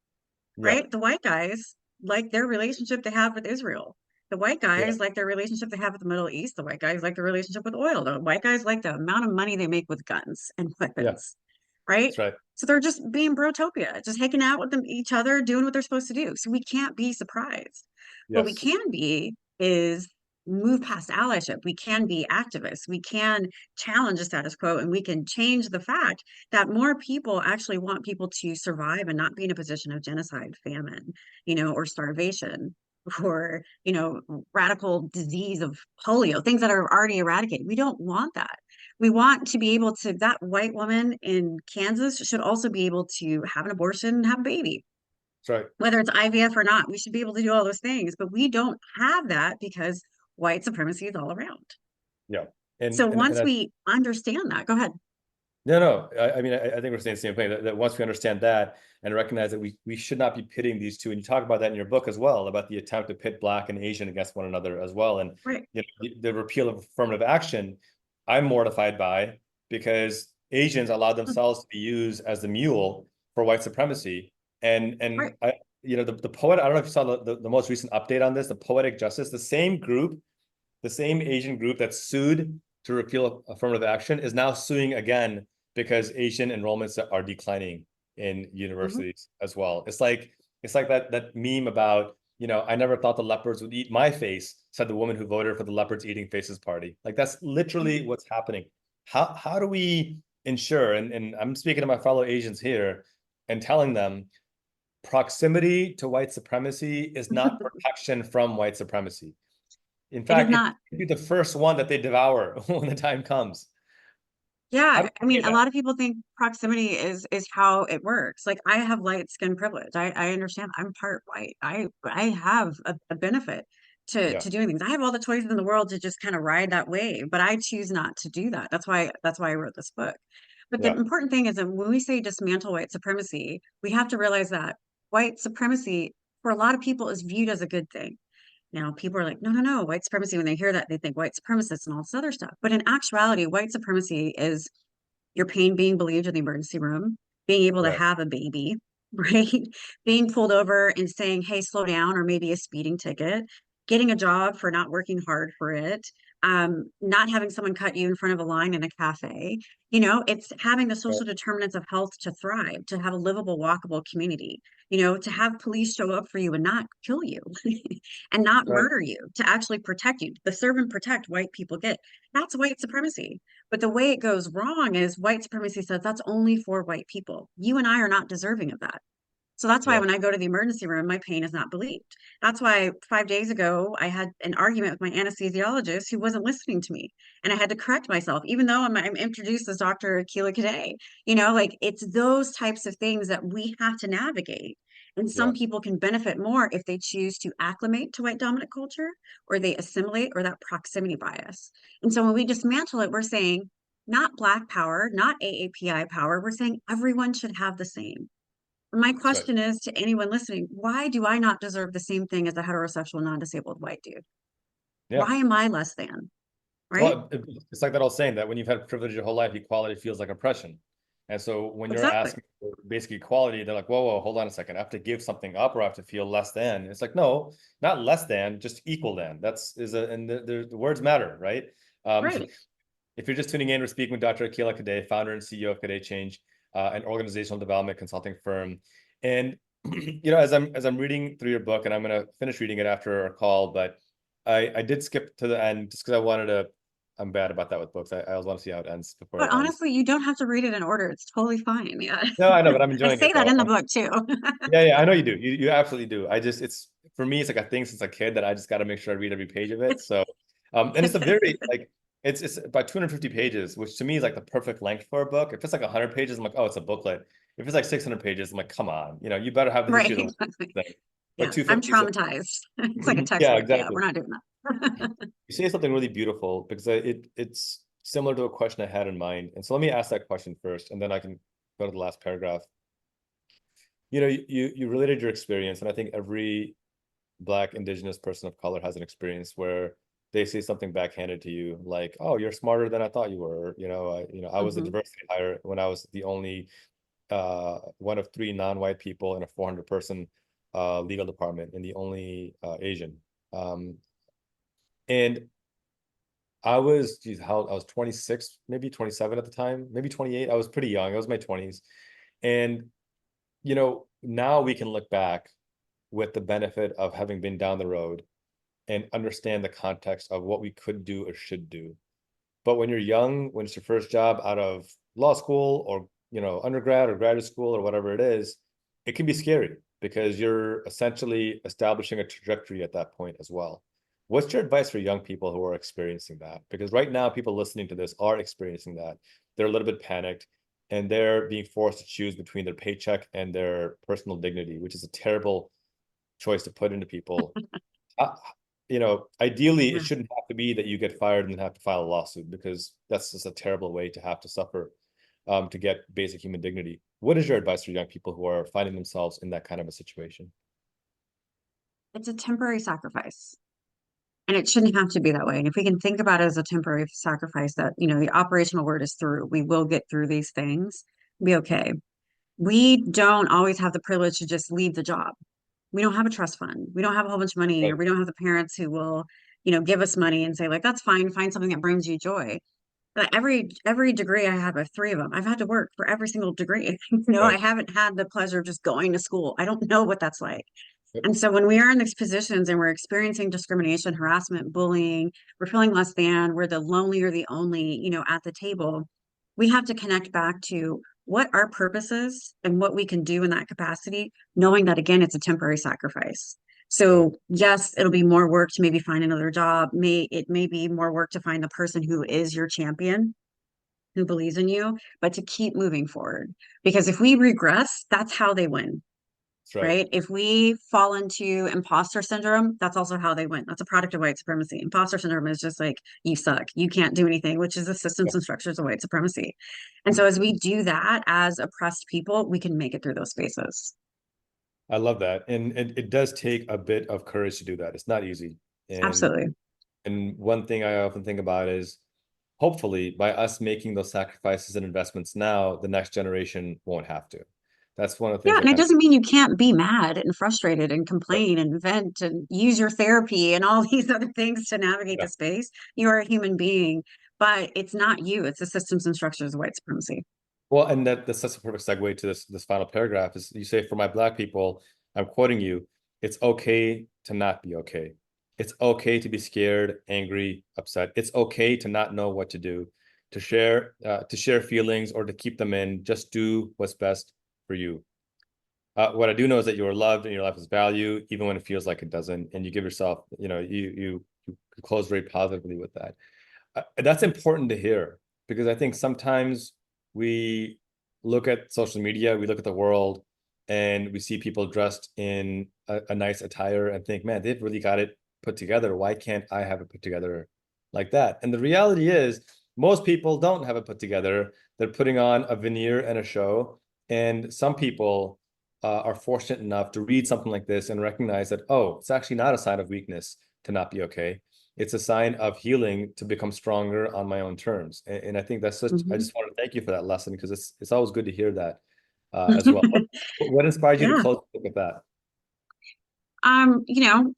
[SPEAKER 2] yeah,
[SPEAKER 3] right? The white guys like their relationship they have with Israel. The white
[SPEAKER 2] yeah,
[SPEAKER 3] guys like their relationship they have with the Middle East. The white guys like the relationship with oil. The white guys like the amount of money they make with guns and
[SPEAKER 2] yeah,
[SPEAKER 3] weapons, right?
[SPEAKER 2] that's right.
[SPEAKER 3] So they're just being brotopia, just hanging out with them, each other, doing what they're supposed to do. So we can't be surprised. What we
[SPEAKER 2] Yes,
[SPEAKER 3] can be is move past allyship. We can be activists. We can challenge the status quo, and we can change the fact that more people actually want people to survive and not be in a position of genocide, famine, or starvation, or, radical disease of polio, things that are already eradicated. We don't want that. We want to be able to, that white woman in Kansas should also be able to have an abortion and have a baby,
[SPEAKER 2] that's right.
[SPEAKER 3] whether it's IVF or not. We should be able to do all those things, but we don't have that because white supremacy is all around.
[SPEAKER 2] Yeah.
[SPEAKER 3] So
[SPEAKER 2] And
[SPEAKER 3] once
[SPEAKER 2] I,
[SPEAKER 3] we understand that, go ahead.
[SPEAKER 2] no, I mean, I think we're saying the same thing, that once we understand that and recognize that we should not be pitting these two, and you talk about that in your book as well, about the attempt to pit Black and Asian against one another as well. And
[SPEAKER 3] Right,
[SPEAKER 2] the repeal of affirmative action, I'm mortified by, because Asians allowed themselves to be used as the mule for white supremacy. And
[SPEAKER 3] right.
[SPEAKER 2] I, the poet, I don't know if you saw the most recent update on this, the Poetic Justice, the same group, the same Asian group that sued to repeal affirmative action is now suing again because Asian enrollments are declining in
[SPEAKER 3] Mhm.
[SPEAKER 2] universities as well. It's like that meme about, I never thought the leopards would eat my face, said the woman who voted for the leopards eating faces party. Like, that's literally what's happening. How do we ensure, and I'm speaking to my fellow Asians here and telling them, proximity to white supremacy is not protection from white supremacy. In
[SPEAKER 3] It is
[SPEAKER 2] fact, it
[SPEAKER 3] not.
[SPEAKER 2] could be the first one that they devour when the time comes. How do
[SPEAKER 3] Yeah, I
[SPEAKER 2] we
[SPEAKER 3] mean,
[SPEAKER 2] do
[SPEAKER 3] a
[SPEAKER 2] that?
[SPEAKER 3] lot of people think proximity is how it works. Like I have light skin privilege. I understand. I'm part white. I have a benefit to
[SPEAKER 2] Yeah,
[SPEAKER 3] to doing things. I have all the choices in the world to just kind of ride that wave, but I choose not to do that. That's why I wrote this book. But the
[SPEAKER 2] yeah,
[SPEAKER 3] important thing is that when we say dismantle white supremacy, we have to realize that white supremacy for a lot of people is viewed as a good thing. Now, people are like, no, no, no, white supremacy. When they hear that, they think white supremacists and all this other stuff. But in actuality, white supremacy is your pain being believed in the emergency room, being able to
[SPEAKER 2] Right.
[SPEAKER 3] have a baby, right? Being pulled over and saying, hey, slow down, or maybe a speeding ticket, getting a job for not working hard for it, not having someone cut you in front of a line in a cafe. It's having the
[SPEAKER 2] Right.
[SPEAKER 3] social determinants of health to thrive, to have a livable, walkable community, to have police show up for you and not kill you and not
[SPEAKER 2] Right.
[SPEAKER 3] murder you, to actually protect you. The serve and protect white people get. That's white supremacy. But the way it goes wrong is white supremacy says that's only for white people. You and I are not deserving of that. So that's why
[SPEAKER 2] Yeah.
[SPEAKER 3] when I go to the emergency room, my pain is not believed. That's why 5 days ago, I had an argument with my anesthesiologist who wasn't listening to me. And I had to correct myself, even though I'm introduced as Dr. Akila Kade. Like it's those types of things that we have to navigate. And
[SPEAKER 2] Yeah.
[SPEAKER 3] some people can benefit more if they choose to acclimate to white dominant culture, or they assimilate, or that proximity bias. And so when we dismantle it, we're saying not Black power, not AAPI power. We're saying everyone should have the same. My
[SPEAKER 2] That's right.
[SPEAKER 3] question is to anyone listening, why do I not deserve the same thing as a heterosexual, non-disabled white dude?
[SPEAKER 2] Yeah.
[SPEAKER 3] Why am I less than? Right?
[SPEAKER 2] Well, it's like that old saying that when you've had privilege your whole life, equality feels like oppression. And so when you're
[SPEAKER 3] Exactly.
[SPEAKER 2] asking for basic equality, they're like, whoa, whoa, hold on a second. I have to give something up or I have to feel less than. And it's like, no, not less than, just equal than. And the words matter, right?
[SPEAKER 3] Right.
[SPEAKER 2] If you're just tuning in, we're speaking with Dr. Akila Kade, founder and CEO of Kade Change, an organizational development consulting firm. And as I'm reading through your book, and I'm going to finish reading it after our call, but I did skip to the end just because I wanted to. I'm bad about that with books. I always want to see how it ends before
[SPEAKER 3] But
[SPEAKER 2] it ends.
[SPEAKER 3] honestly, you don't have to read it in order. It's totally fine. Yeah.
[SPEAKER 2] No, I know, but I'm
[SPEAKER 3] I
[SPEAKER 2] enjoying
[SPEAKER 3] say
[SPEAKER 2] it
[SPEAKER 3] that
[SPEAKER 2] though.
[SPEAKER 3] in the book too.
[SPEAKER 2] Yeah, yeah, I know you do. You absolutely do. It's for me, it's like a thing since a kid that I just got to make sure I read every page of it. So, and it's a very like it's about 250 pages, which to me is like the perfect length for a book. If it's like 100 pages, I'm like, oh, it's a booklet. If it's like 600 pages, I'm like, come on, you better have the
[SPEAKER 3] Right.
[SPEAKER 2] history of
[SPEAKER 3] Exactly.
[SPEAKER 2] the thing. But
[SPEAKER 3] Yeah. I'm
[SPEAKER 2] 250 is
[SPEAKER 3] traumatized. It's like a
[SPEAKER 2] yeah,
[SPEAKER 3] textbook. Yeah.
[SPEAKER 2] exactly.
[SPEAKER 3] We're not doing that.
[SPEAKER 2] You say something really beautiful because it's similar to a question I had in mind. And so let me ask that question first, and then I can go to the last paragraph. You related your experience, and I think every Black, Indigenous person of color has an experience where they say something backhanded to you, like, "Oh, you're smarter than I thought you were." I was a
[SPEAKER 3] Mhm.
[SPEAKER 2] diversity hire when I was the only one of three non-white people in a 400-person legal department and the only Asian. And I was 26, maybe 27 at the time, maybe 28. I was pretty young. I was in my 20s. And, now we can look back with the benefit of having been down the road and understand the context of what we could do or should do. But when you're young, when it's your first job out of law school or, undergrad or graduate school or whatever it is, it can be scary because you're essentially establishing a trajectory at that point as well. What's your advice for young people who are experiencing that? Because right now, people listening to this are experiencing that. They're a little bit panicked and they're being forced to choose between their paycheck and their personal dignity, which is a terrible choice to put into people. uh, Ideally, it
[SPEAKER 3] Yeah.
[SPEAKER 2] shouldn't have to be that you get fired and then have to file a lawsuit because that's just a terrible way to have to suffer to get basic human dignity. What is your advice for young people who are finding themselves in that kind of a situation?
[SPEAKER 3] It's a temporary sacrifice. And it shouldn't have to be that way. And if we can think about it as a temporary sacrifice, that, the operational word is through, we will get through these things, be okay. We don't always have the privilege to just leave the job. We don't have a trust fund. We don't have a whole bunch of money, or
[SPEAKER 2] Right.
[SPEAKER 3] we don't have the parents who will, give us money and say, like, that's fine, find something that brings you joy. But every degree I have three of them. I've had to work for every single degree. I
[SPEAKER 2] Right.
[SPEAKER 3] haven't had the pleasure of just going to school. I don't know what that's like.
[SPEAKER 2] Yep.
[SPEAKER 3] And so when we are in these positions and we're experiencing discrimination, harassment, bullying, we're feeling less than, we're the lonely or the only, at the table, we have to connect back to what our purpose is and what we can do in that capacity, knowing that again, it's a temporary sacrifice.
[SPEAKER 2] Right.
[SPEAKER 3] So yes, it'll be more work to maybe find another job. It may be more work to find the person who is your champion, who believes in you, but to keep moving forward. Because if we regress, that's how they win,
[SPEAKER 2] That's right.
[SPEAKER 3] right? If we fall into imposter syndrome, that's also how they win. That's a product of white supremacy. Imposter syndrome is just like, you suck, you can't do anything, which is the systems and structures of white supremacy. And so as we do that as oppressed people, we can make it through those spaces.
[SPEAKER 2] I love that. And it does take a bit of courage to do that. It's not easy. And
[SPEAKER 3] Absolutely.
[SPEAKER 2] and one thing I often think about is hopefully by us making those sacrifices and investments now, the next generation won't have to. That's one of the things
[SPEAKER 3] Yeah,
[SPEAKER 2] I
[SPEAKER 3] and it
[SPEAKER 2] kind
[SPEAKER 3] doesn't mean you can't be mad and frustrated and
[SPEAKER 2] of
[SPEAKER 3] complain and vent and use your therapy and all these other things to navigate
[SPEAKER 2] yeah.
[SPEAKER 3] the space. You are a human being, but it's not you. It's the systems and structures of white supremacy.
[SPEAKER 2] Well, and that's such a perfect segue to this final paragraph is you say, for my Black people, I'm quoting you, it's okay to not be okay. It's okay to be scared, angry, upset. It's okay to not know what to do, to share feelings or to keep them in. Just do what's best for you. What I do know is that you are loved and your life has value, even when it feels like it doesn't. And you give yourself, you close very positively with that. That's important to hear because I think sometimes we look at social media, we look at the world, and we see people dressed in a nice attire and think, man, they've really got it put together. Why can't I have it put together like that? And the reality is, most people don't have it put together. They're putting on a veneer and a show. And some people are fortunate enough to read something like this and recognize that, oh, it's actually not a sign of weakness to not be okay. It's a sign of healing to become stronger on my own terms. And I think that's such, I
[SPEAKER 3] Mhm.
[SPEAKER 2] just want to thank you for that lesson because it's always good to hear that as well. What inspired you to
[SPEAKER 3] Yeah.
[SPEAKER 2] close the book with that?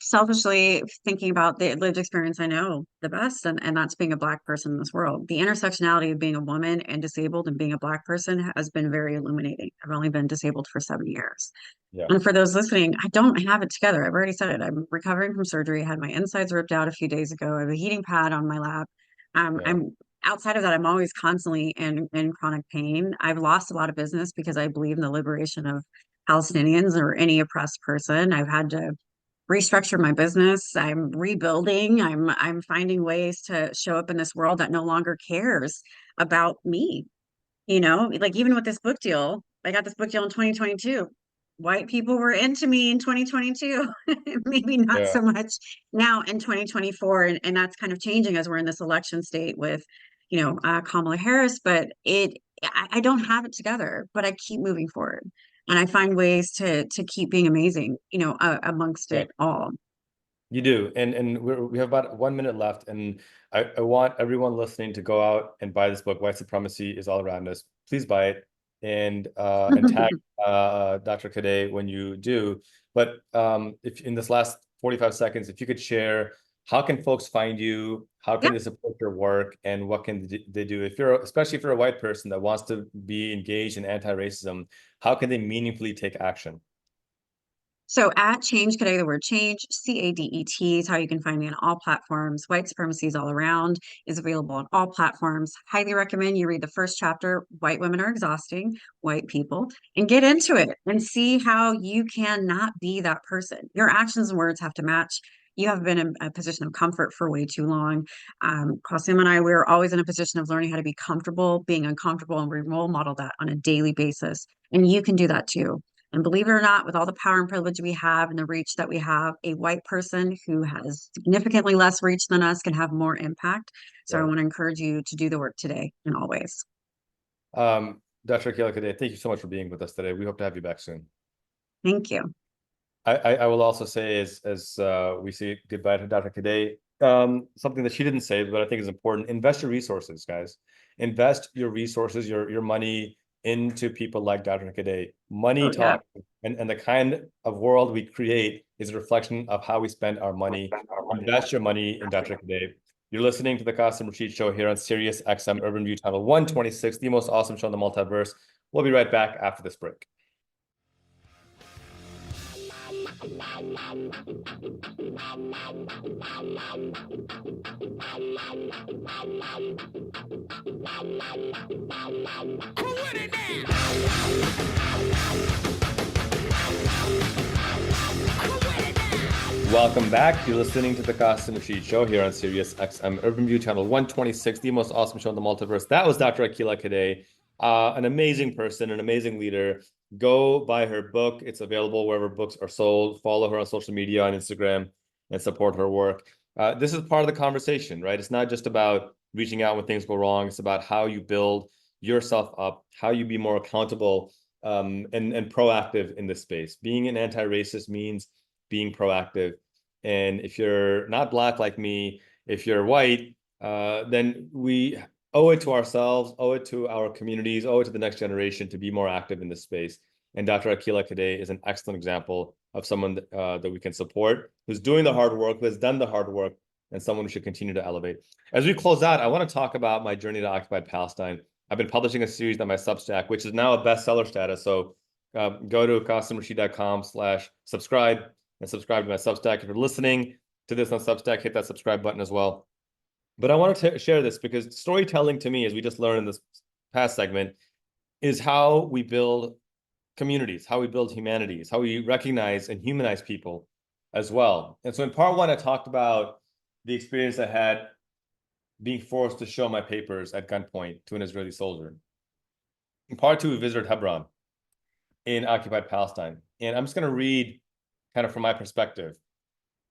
[SPEAKER 3] Selfishly thinking about the lived experience I know the best, and that's being a Black person in this world. The intersectionality of being a woman and disabled and being a Black person has been very illuminating. I've only been disabled for 7 years.
[SPEAKER 2] Yeah,
[SPEAKER 3] And for those listening, I don't have it together. I've already said it. I'm recovering from surgery. I had my insides ripped out a few days ago. I have a heating pad on my lap.
[SPEAKER 2] yeah,
[SPEAKER 3] I'm outside of that, I'm always constantly in chronic pain. I've lost a lot of business because I believe in the liberation of Palestinians or any oppressed person. I've had to restructure my business. I'm rebuilding. I'm finding ways to show up in this world that no longer cares about me. Like even with this book deal, I got this book deal in 2022. White people were into me in 2022, maybe not
[SPEAKER 2] yeah,
[SPEAKER 3] so much now in 2024. And that's kind of changing as we're in this election state with, Kamala Harris. But I don't have it together, but I keep moving forward. And I find ways to keep being amazing, amongst
[SPEAKER 2] yeah.
[SPEAKER 3] it all.
[SPEAKER 2] You do, and we have about 1 minute left, and I want everyone listening to go out and buy this book. White Supremacy is All Around Us. Please buy it and tag Dr. Kadei when you do. But if in this last 45 seconds, if you could share, how can folks find you? How can
[SPEAKER 3] Yeah.
[SPEAKER 2] they support your work, and what can they do? If you're, especially if you're a white person that wants to be engaged in anti-racism, how can they meaningfully take action?
[SPEAKER 3] So at Change Cadet, the word change, CADET is how you can find me on all platforms. White Supremacy is All Around is available on all platforms. Highly recommend you read the first chapter, White Women Are Exhausting, White People, and get into it and see how you can not be that person. Your actions and words have to match. You have been in a position of comfort for way too long. Qasim and I, we were always in a position of learning how to be comfortable, being uncomfortable, and we role model that on a daily basis. And you can do that too. And believe it or not, with all the power and privilege we have and the reach that we have, a white person who has significantly less reach than us can have more impact. So I
[SPEAKER 2] Right.
[SPEAKER 3] want to encourage you to do the work today and always.
[SPEAKER 2] Dr. Akila Kadei, thank you so much for being with us today. We hope to have you back soon.
[SPEAKER 3] Thank you.
[SPEAKER 2] I will also say as we say goodbye to Dr. Kadei, something that she didn't say, but I think is important. Invest your resources, guys. Invest your resources, your money into people like Dr. Kadei. Money
[SPEAKER 3] Oh, yeah.
[SPEAKER 2] talk, and the kind of world we create is a reflection of how we spend our money. Invest your money in Dr. Kadei. You're listening to the Qasim Rashid Show here on Sirius XM Urban View Channel 126, the most awesome show in the multiverse. We'll be right back after this break. Welcome back. You're listening to the Qasim Rashid Show here on Sirius XM Urban View Channel 126, the most awesome show in the multiverse. That was Dr. Akila Kadei, an amazing person, an amazing leader. Go buy her book. It's available wherever books are sold. Follow her on social media, on Instagram, and support her work. This is part of the conversation, right? It's not just about reaching out when things go wrong. It's about how you build yourself up, how you be more accountable and proactive in this space. Being an anti-racist means being proactive. And if you're not Black like me, if you're white, then we owe it to ourselves, owe it to our communities, owe it to the next generation to be more active in this space. And Dr. Akila Kadei is an excellent example of someone that we can support, who's doing the hard work, who has done the hard work, and someone we should continue to elevate. As we close out, I want to talk about my journey to Occupied Palestine. I've been publishing a series on my Substack, which is now a bestseller status. So go to qasimrashid.com/subscribe and subscribe to my Substack. If you're listening to this on Substack, hit that subscribe button as well. But I wanted to share this because storytelling to me, as we just learned in this past segment, is how we build communities, how we build humanities, how we recognize and humanize people as well. And so in part one, I talked about the experience I had being forced to show my papers at gunpoint to an Israeli soldier. In part two, we visited Hebron in occupied Palestine. And I'm just going to read kind of from my perspective.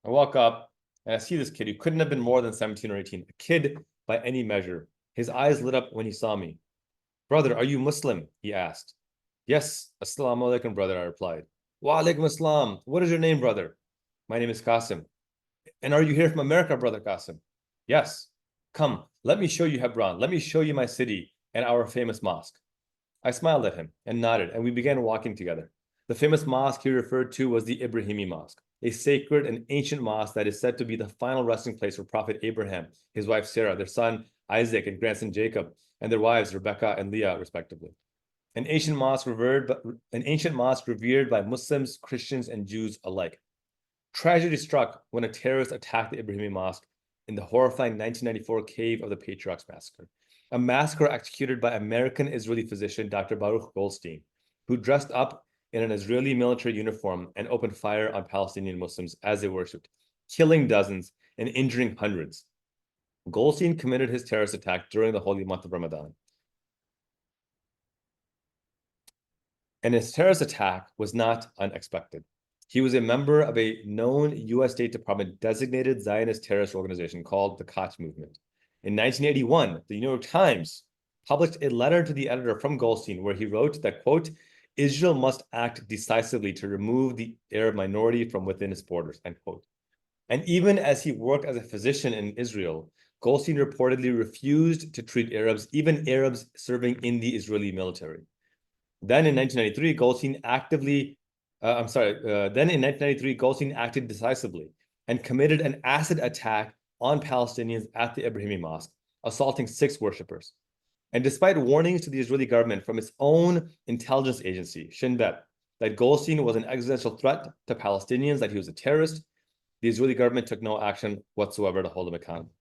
[SPEAKER 2] I walk up and I see this kid who couldn't have been more than 17 or 18, a kid by any measure. His eyes lit up when he saw me. "Brother, are you Muslim?" he asked. "Yes, assalamu alaikum, brother," I replied. "Wa alaikum assalam. What is your name, brother?" "My name is Qasim." "And are you here from America, brother Qasim?" "Yes." "Come, let me show you Hebron. Let me show you my city and our famous mosque." I smiled at him and nodded, and we began walking together. The famous mosque he referred to was the Ibrahimi Mosque, a sacred and ancient mosque that is said to be the final resting place for Prophet Abraham, his wife Sarah, their son Isaac, and grandson Jacob, and their wives Rebecca and Leah, respectively. An ancient mosque revered by Muslims, Christians, and Jews alike. Tragedy struck when a terrorist attacked the Ibrahimi Mosque in the horrifying 1994 Cave of the Patriarchs massacre, a massacre executed by American-Israeli physician Dr. Baruch Goldstein, who dressed up in an Israeli military uniform and opened fire on Palestinian Muslims as they worshipped, killing dozens and injuring hundreds. Goldstein committed his terrorist attack during the holy month of Ramadan. And his terrorist attack was not unexpected. He was a member of a known U.S. State Department designated Zionist terrorist organization called the Koch Movement. In 1981, the New York Times published a letter to the editor from Goldstein where he wrote that, quote, "Israel must act decisively to remove the Arab minority from within its borders," end quote. And even as he worked as a physician in Israel, Goldstein reportedly refused to treat Arabs, even Arabs serving in the Israeli military. Then in 1993, Goldstein acted decisively and committed an acid attack on Palestinians at the Ibrahimi Mosque, assaulting 6 worshippers. And despite warnings to the Israeli government from its own intelligence agency, Shin Bet, that Goldstein was an existential threat to Palestinians, that he was a terrorist, the Israeli government took no action whatsoever to hold him accountable.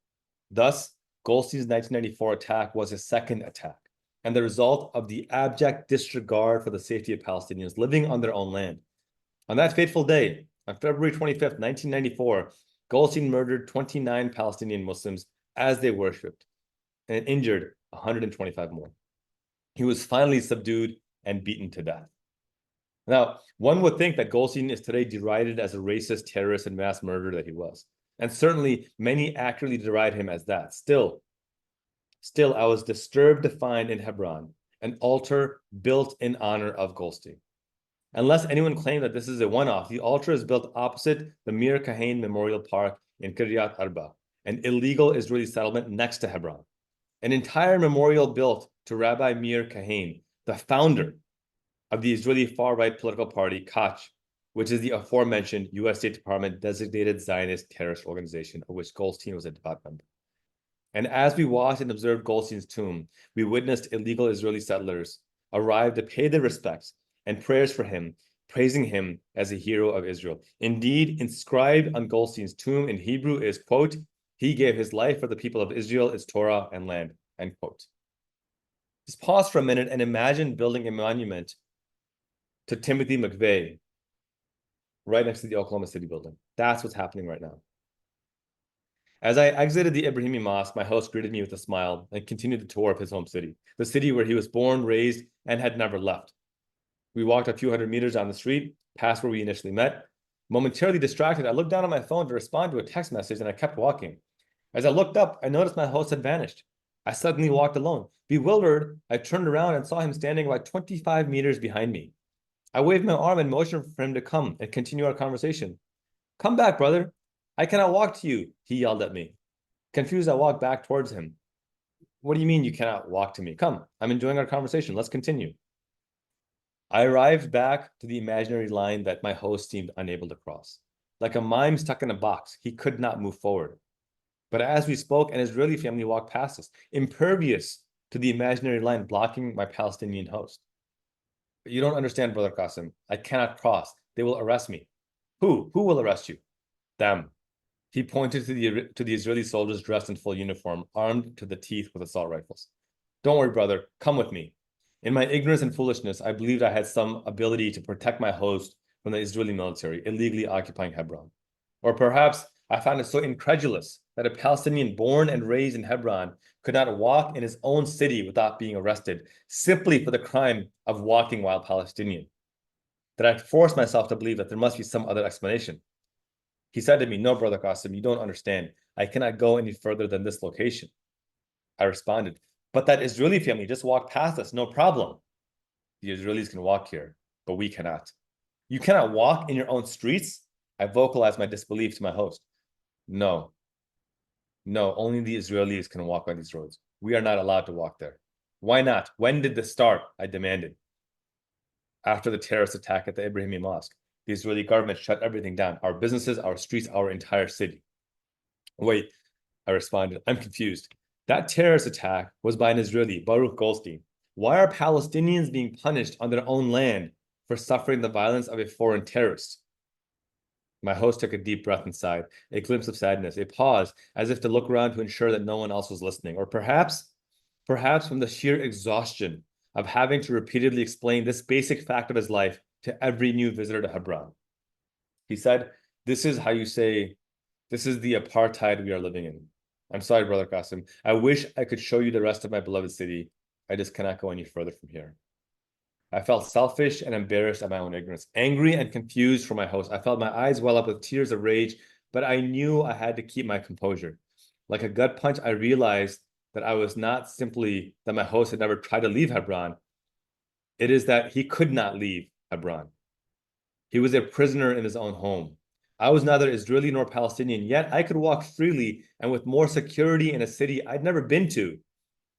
[SPEAKER 2] Thus, Goldstein's 1994 attack was his second attack, and the result of the abject disregard for the safety of Palestinians living on their own land. On that fateful day, on February 25th, 1994, Goldstein murdered 29 Palestinian Muslims as they worshipped and injured 125 more. He was finally subdued and beaten to death. Now, one would think that Goldstein is today derided as a racist, terrorist, and mass murderer that he was. And certainly many accurately deride him as that. Still, I was disturbed to find in Hebron an altar built in honor of Goldstein. Unless anyone claimed that this is a one-off, the altar is built opposite the Mir Kahain Memorial Park in Kiryat Arba, an illegal Israeli settlement next to Hebron. An entire memorial built to Rabbi Mir Kahain, the founder of the Israeli far-right political party, Koch, which is the aforementioned U.S. State Department designated Zionist terrorist organization, of which Goldstein was a devout member. And as we watched and observed Goldstein's tomb, we witnessed illegal Israeli settlers arrive to pay their respects and prayers for him, praising him as a hero of Israel. Indeed, inscribed on Goldstein's tomb in Hebrew is, quote, "He gave his life for the people of Israel, its Torah and land," end quote. Just pause for a minute and imagine building a monument to Timothy McVeigh right next to the Oklahoma City building. That's what's happening right now. As I exited the Ibrahimi Mosque, my host greeted me with a smile and continued the tour of his home city, the city where he was born, raised, and had never left. We walked a few hundred meters down the street, past where we initially met. Momentarily distracted, I looked down on my phone to respond to a text message, and I kept walking. As I looked up, I noticed my host had vanished. I suddenly walked alone. Bewildered, I turned around and saw him standing about 25 meters behind me. I waved my arm and motioned for him to come and continue our conversation. Come back, brother. I cannot walk to you, he yelled at me. Confused, I walked back towards him. What do you mean you cannot walk to me? Come, I'm enjoying our conversation. Let's continue. I arrived back to the imaginary line that my host seemed unable to cross. Like a mime stuck in a box, he could not move forward. But as we spoke, an Israeli family walked past us, impervious to the imaginary line blocking my Palestinian host. But you don't understand, Brother Qasim. I cannot cross. They will arrest me. Who? Who will arrest you? Them. He pointed to the Israeli soldiers dressed in full uniform, armed to the teeth with assault rifles. Don't worry, brother. Come with me. In my ignorance and foolishness, I believed I had some ability to protect my host from the Israeli military illegally occupying Hebron. Or perhaps I found it so incredulous that a Palestinian born and raised in Hebron could not walk in his own city without being arrested simply for the crime of walking while Palestinian, that I forced myself to believe that there must be some other explanation. He said to me, no, Brother Qasim, you don't understand. I cannot go any further than this location. I responded, but that Israeli family just walked past us, no problem. The Israelis can walk here, but we cannot. You cannot walk in your own streets? I vocalized my disbelief to my host. No, only the Israelis can walk on these roads. We are not allowed to walk there. Why not? When did this start? I demanded. After the terrorist attack at the Ibrahimi Mosque, the Israeli government shut everything down. Our businesses, our streets, our entire city. Wait, I responded. I'm confused. That terrorist attack was by an Israeli, Baruch Goldstein. Why are Palestinians being punished on their own land for suffering the violence of a foreign terrorist? My host took a deep breath and sighed, a glimpse of sadness, a pause, as if to look around to ensure that no one else was listening. Or perhaps from the sheer exhaustion of having to repeatedly explain this basic fact of his life to every new visitor to Hebron. He said, this is how you say, this is the apartheid we are living in. I'm sorry, Brother Qasim. I wish I could show you the rest of my beloved city. I just cannot go any further from here. I felt selfish and embarrassed at my own ignorance, angry and confused for my host. I felt my eyes well up with tears of rage, but I knew I had to keep my composure. Like a gut punch, I realized that I was not simply that my host had never tried to leave Hebron. It is that he could not leave Hebron. He was a prisoner in his own home. I was neither Israeli nor Palestinian, yet I could walk freely and with more security in a city I'd never been to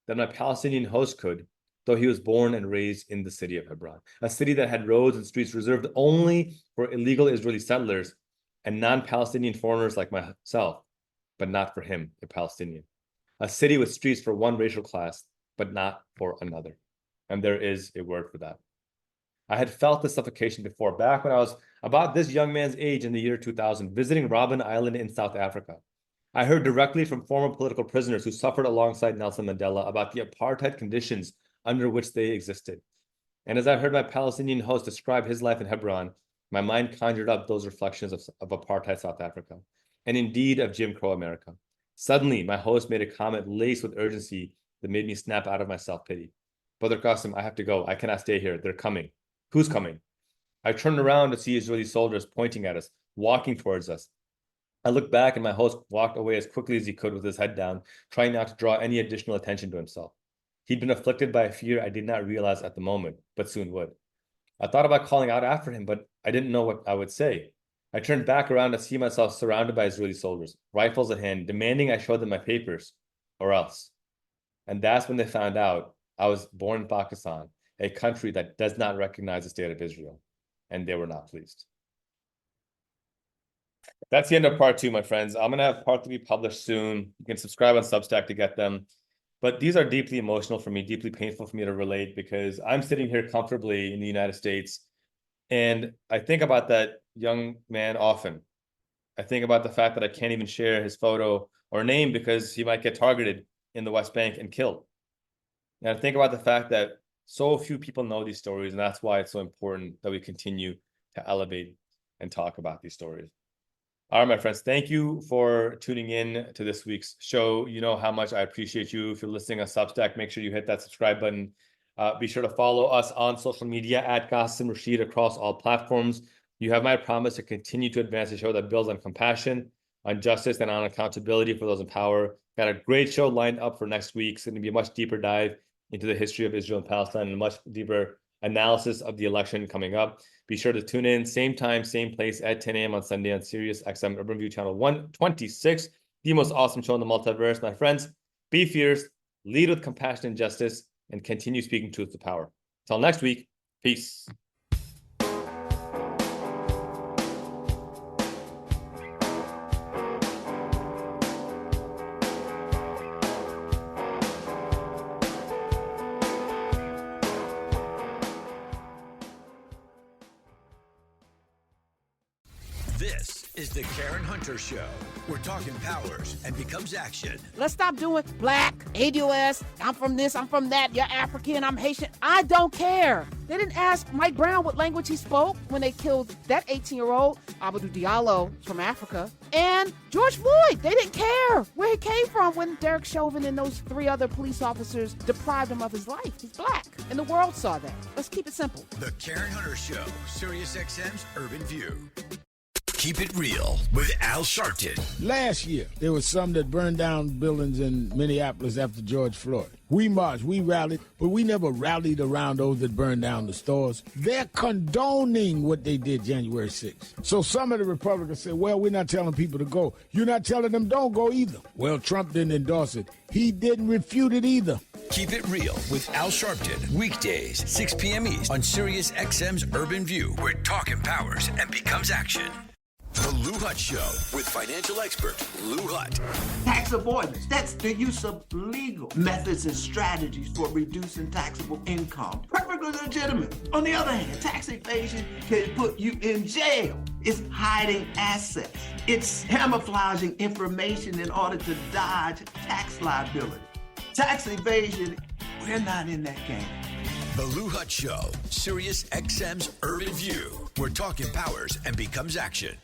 [SPEAKER 2] than my Palestinian host could, though he was born and raised in the city of Hebron, a city that had roads and streets reserved only for illegal Israeli settlers and non-Palestinian foreigners like myself, but not for him, a Palestinian. A city with streets for one racial class, but not for another. And there is a word for that. I had felt this suffocation before, back when I was about this young man's age in the year 2000, visiting Robben Island in South Africa. I heard directly from former political prisoners who suffered alongside Nelson Mandela about the apartheid conditions under which they existed. And as I heard my Palestinian host describe his life in Hebron, my mind conjured up those reflections of apartheid South Africa, and indeed of Jim Crow America. Suddenly, my host made a comment laced with urgency that made me snap out of my self-pity. Brother Qasim, I have to go. I cannot stay here. They're coming. Who's coming? I turned around to see Israeli soldiers pointing at us, walking towards us. I looked back and my host walked away as quickly as he could with his head down, trying not to draw any additional attention to himself. He'd been afflicted by a fear I did not realize at the moment, but soon would. I thought about calling out after him, but I didn't know what I would say. I turned back around to see myself surrounded by Israeli soldiers, rifles at hand, demanding I show them my papers, or else. And that's when they found out I was born in Pakistan, a country that does not recognize the state of Israel, and they were not pleased. That's the end of part 2, my friends. I'm going to have part 3 published soon. You can subscribe on Substack to get them. But these are deeply emotional for me, deeply painful for me to relate, because I'm sitting here comfortably in the United States, and I think about that young man often. I think about the fact that I can't even share his photo or name because he might get targeted in the West Bank and killed. And I think about the fact that so few people know these stories, and that's why it's so important that we continue to elevate and talk about these stories. All right, my friends, thank you for tuning in to this week's show. You know how much I appreciate you. If you're listening on Substack, make sure you hit that subscribe button. Be sure to follow us on social media at Qasim Rashid across all platforms. You have my promise to continue to advance a show that builds on compassion, on justice, and on accountability for those in power. Got a great show lined up for next week. It's going to be a much deeper dive into the history of Israel and Palestine and a much deeper analysis of the election coming up. Be sure to tune in, same time, same place at 10 a.m. on Sunday on Sirius XM Urban View Channel 126, the most awesome show in the multiverse. My friends, be fierce, lead with compassion and justice, and continue speaking truth to power. Till next week, peace.
[SPEAKER 1] This is the Karen Hunter Show. We're talking powers and becomes action.
[SPEAKER 4] Let's stop doing black, ADOS, I'm from this, I'm from that, you're African, I'm Haitian. I don't care. They didn't ask Mike Brown what language he spoke when they killed that 18-year-old, Abdou Diallo from Africa, and George Floyd. They didn't care where he came from when Derek Chauvin and those 3 other police officers deprived him of his life. He's black, and the world saw that. Let's keep it simple.
[SPEAKER 1] The Karen Hunter Show, Sirius XM's Urban View. Keep it real with Al Sharpton.
[SPEAKER 5] Last year, there was some that burned down buildings in Minneapolis after George Floyd. We marched, we rallied, but we never rallied around those that burned down the stores. They're condoning what they did January 6th. So some of the Republicans say, well, we're not telling people to go. You're not telling them don't go either. Well, Trump didn't endorse it. He didn't refute it either.
[SPEAKER 1] Keep it real with Al Sharpton. Weekdays, 6 p.m. East on Sirius XM's Urban View, where talk empowers and becomes action. The Lou Hutt Show with financial expert Lou Hutt.
[SPEAKER 6] Tax avoidance, that's the use of legal methods and strategies for reducing taxable income. Perfectly legitimate. On the other hand, tax evasion can put you in jail. It's hiding assets. It's camouflaging information in order to dodge tax liability. Tax evasion, we're not in that game.
[SPEAKER 1] The Lou Hutt Show, Sirius XM's Urban View, where talk empowers and becomes action.